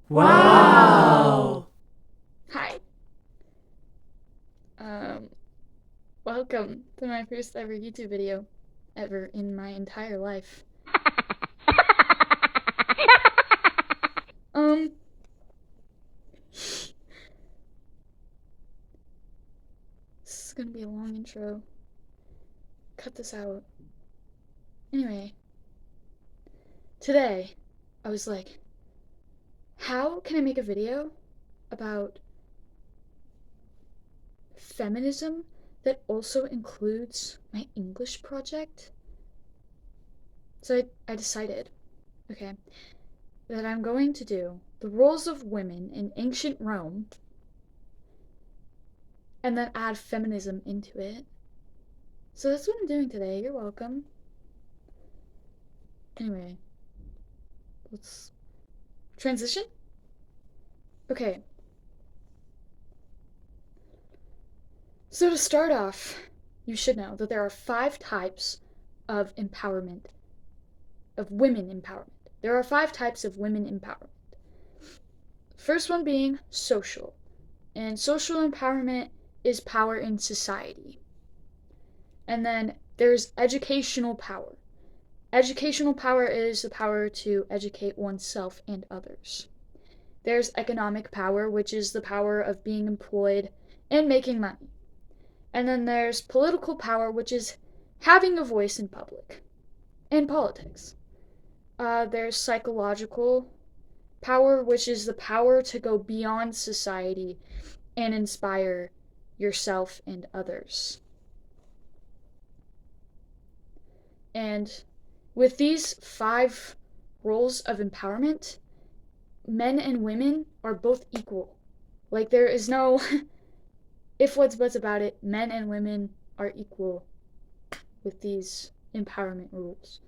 Wow! Hi. Welcome to my first ever YouTube video ever in my entire life. Um, this is gonna be a long intro. Cut this out. Anyway, today I was like, how can I make a video about feminism that also includes my English project? So I decided, okay, that I'm going to do the roles of women in ancient Rome and then add feminism into it. So that's what I'm doing today. You're welcome. Anyway, let's transition. Okay. So to start off, you should know that there are 5 types of empowerment, of women empowerment. There are 5 types of women empowerment. First one being social. And social empowerment is power in society. And then there's educational power. Educational power is the power to educate oneself and others. There's economic power, which is the power of being employed and making money. And then there's political power, which is having a voice in public and politics. There's psychological power, which is the power to go beyond society and inspire yourself and others. And with these 5 roles of empowerment, men and women are both equal. Like, there is no if what's buts about it. Men and women are equal with these empowerment rules.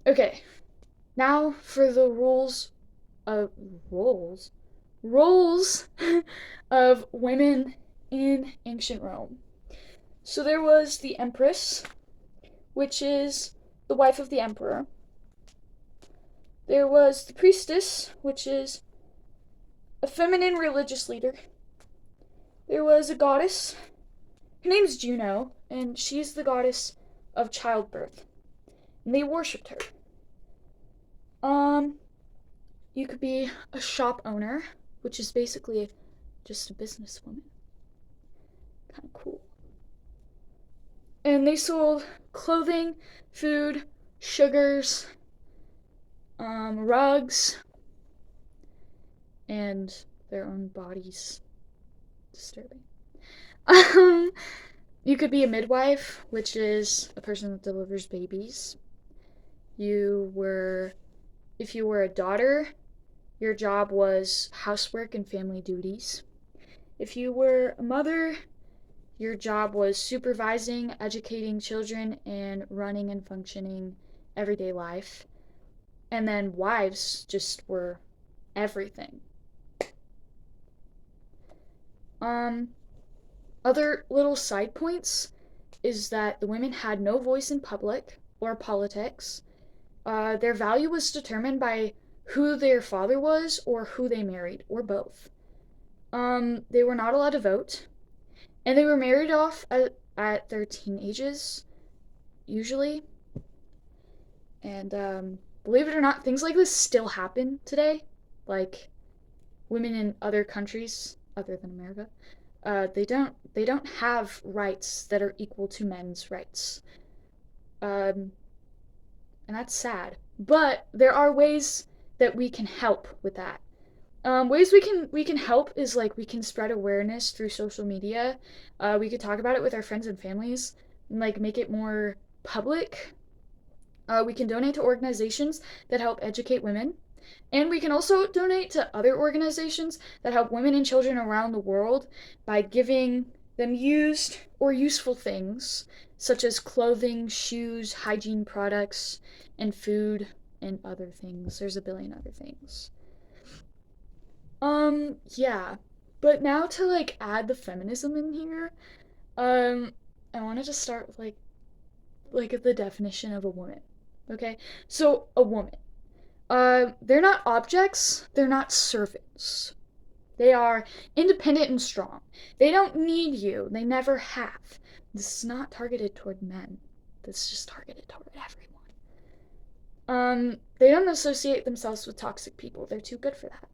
Okay, now for the roles roles of women in ancient Rome. So there was the empress, which is the wife of the emperor. There was the priestess, which is a feminine religious leader. There was a goddess. Her name's Juno, and she's the goddess of childbirth. And they worshipped her. You could be a shop owner, which is basically just a businesswoman. Kind of cool. And they sold clothing, food, sugars, rugs, and their own bodies. Disturbing. You could be a midwife, which is a person that delivers babies. If you were a daughter, your job was housework and family duties. If you were a mother, your job was supervising, educating children, and running and functioning everyday life. And then wives just were everything. Other little side points is that the women had no voice in public or politics. Their value was determined by who their father was or who they married, or both. They were not allowed to vote, and they were married off at their teen ages, usually. And believe it or not, things like this still happen today. Like, women in other countries other than America, they don't have rights that are equal to men's rights. Um, and that's sad. But there are ways that we can help with that. Ways we can help is like we can spread awareness through social media. We could talk about it with our friends and families, and like make it more public. We can donate to organizations that help educate women. And we can also donate to other organizations that help women and children around the world by giving them used or useful things such as clothing, shoes, hygiene products, and food, and other things. There's a billion other things. Yeah. But now to like add the feminism in here, um, I wanted to start with like the definition of a woman. Okay? So a woman. They're not objects, they're not servants. They are independent and strong. They don't need you. They never have. This is not targeted toward men. This is just targeted toward everyone. They don't associate themselves with toxic people. They're too good for that.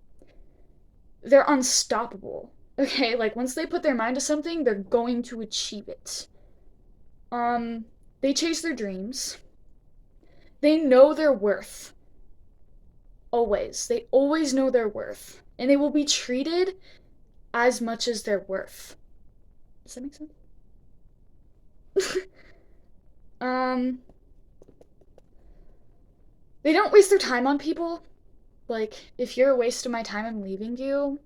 They're unstoppable. Okay, like once they put their mind to something, they're going to achieve it. They chase their dreams. They know their worth. Always. They always know their worth. And they will be treated as much as their worth. Does that make sense? They don't waste their time on people. Like, if you're a waste of my time, I'm leaving you.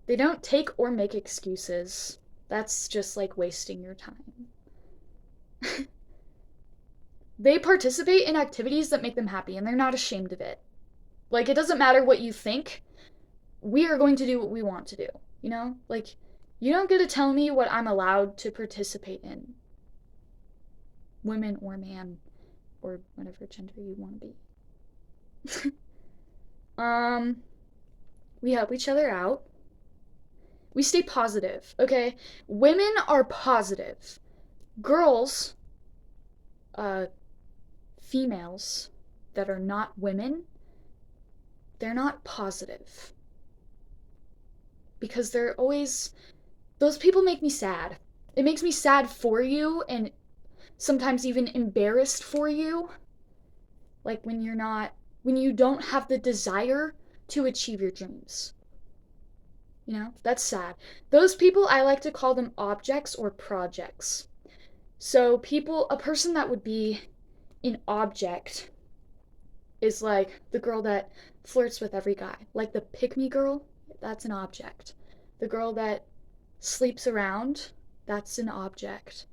They don't take or make excuses. That's just like wasting your time. They participate in activities that make them happy, and they're not ashamed of it. Like, it doesn't matter what you think. We are going to do what we want to do, you know? Like, you don't get to tell me what I'm allowed to participate in. Women or man, or whatever gender you want to be. We help each other out. We stay positive, okay? Women are positive. Girls, females that are not women, they're not positive. Because they're always, those people make me sad. It makes me sad for you and sometimes even embarrassed for you. Like when you don't have the desire to achieve your dreams. You know, that's sad. Those people, I like to call them objects or projects. So a person that would be an object is like the girl that flirts with every guy. Like the pick-me girl, that's an object. The girl that sleeps around, that's an object.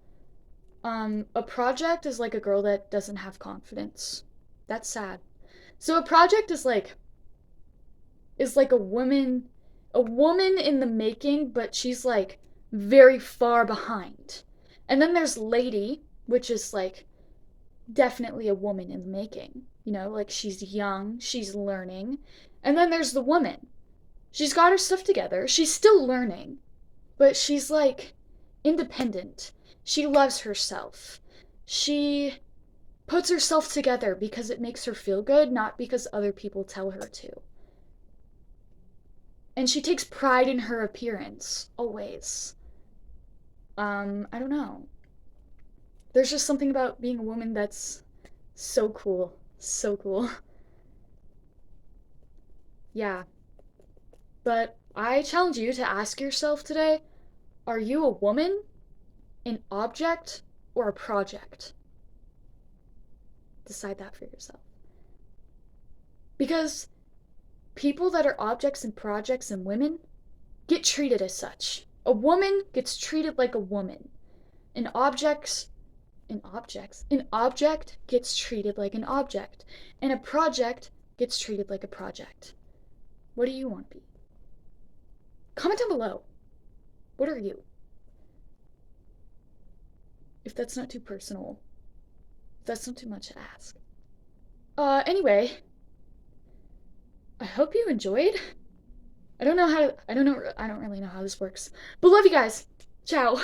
A project is like a girl that doesn't have confidence. That's sad. So a project is like a woman in the making, but she's like very far behind. And then there's lady, which is like definitely a woman in the making. You know, like she's young, she's learning. And then there's the woman. She's got her stuff together. She's still learning, but she's like independent. She loves herself. She puts herself together because it makes her feel good, not because other people tell her to. And she takes pride in her appearance, always. I don't know. There's just something about being a woman that's so cool. So cool. Yeah. But I challenge you to ask yourself today, are you a woman, an object, or a project? Decide that for yourself. Because people that are objects and projects and women get treated as such. A woman gets treated like a woman. An object gets treated like an object. And a project gets treated like a project. What do you want to be? Comment down below. What are you? If that's not too personal. If that's not too much to ask. Anyway. I hope you enjoyed. I don't really know how this works. But love you guys. Ciao.